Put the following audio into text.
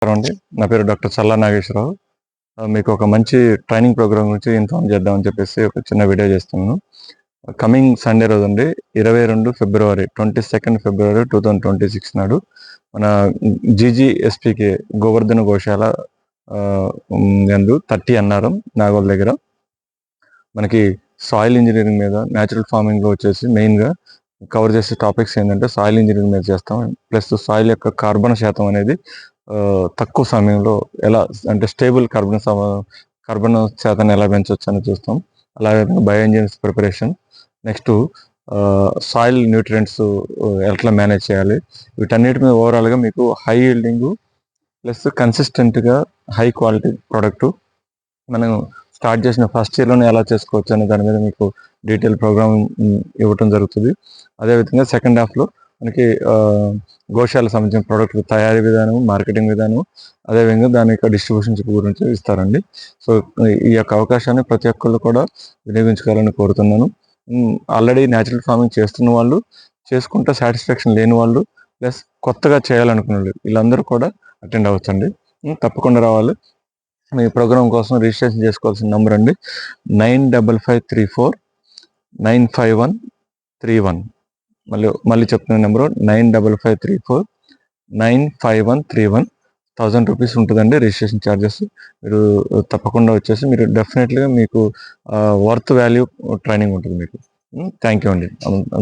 నమస్కారం అండి. నా పేరు డాక్టర్ చల్లా నాగేశ్వరరావు. మీకు ఒక మంచి ట్రైనింగ్ ప్రోగ్రామ్ గురించి ఇన్ఫార్మ్ చేద్దామని చెప్పేసి ఒక చిన్న వీడియో చేస్తున్నాను. కమింగ్ సండే రోజండి 22 ఫిబ్రవరి 22nd ఫిబ్రవరి 2026 నాడు మన జీజీఎస్పీకే గోవర్ధన గోశాల యందు 30 అన్నారం నాగోల్ దగ్గర మనకి సాయిల్ ఇంజనీరింగ్ మీద న్యాచురల్ ఫార్మింగ్లో వచ్చేసి మెయిన్గా కవర్ చేసే టాపిక్స్ ఏంటంటే సాయిల్ ఇంజనీరింగ్ మీద చేస్తాం. ప్లస్ సాయిల్ యొక్క కార్బన్ శాతం అనేది తక్కువ సమయంలో ఎలా అంటే స్టేబుల్ కార్బన్ శాతాన్ని ఎలా పెంచవచ్చు అని చూస్తాం. అలాగే bio engines preparation, next soil nutrients ఎట్లా మేనేజ్ చేయాలి, వీటన్నిటి మీద ఓవరాల్గా మీకు హై ఈల్డింగ్ ప్లస్ కన్సిస్టెంట్గా హై క్వాలిటీ ప్రోడక్ట్ మనం స్టార్ట్ చేసిన ఫస్ట్ ఇయర్లోనే ఎలా చేసుకోవచ్చు అనే దాని మీద మీకు డీటెయిల్ ప్రోగ్రామ్ ఇవ్వటం జరుగుతుంది. అదేవిధంగా సెకండ్ హాఫ్లో మనకి గోశాలకు సంబంధించిన ప్రోడక్ట్ తయారీ విధానం, మార్కెటింగ్ విధానం, అదేవిధంగా దాని యొక్క డిస్ట్రిబ్యూషన్ గురించి ఇస్తారండి. సో ఈ యొక్క అవకాశాన్ని ప్రతి ఒక్కళ్ళు కూడా వినియోగించుకోవాలని కోరుతున్నాను. ఆల్రెడీ న్యాచురల్ ఫార్మింగ్ చేస్తున్న వాళ్ళు, చేసుకుంటే సాటిస్ఫాక్షన్ లేని వాళ్ళు, ప్లస్ కొత్తగా చేయాలనుకున్న వాళ్ళు, వీళ్ళందరూ కూడా అటెండ్ అవ్వచ్చండి. తప్పకుండా రావాలి. మీ ప్రోగ్రామ్ కోసం రిజిస్ట్రేషన్ చేసుకోవాల్సిన నెంబర్ అండి 9553495131. మళ్ళీ చెప్తున్న నెంబరు 9553495131. 1000 రూపీస్ ఉంటుందండి రిజిస్ట్రేషన్ ఛార్జెస్. మీరు తప్పకుండా వచ్చేసి మీరు డెఫినెట్లీగా మీకు వర్త్ వాల్యూ ట్రైనింగ్ ఉంటుంది మీకు. థ్యాంక్ యూ అండి.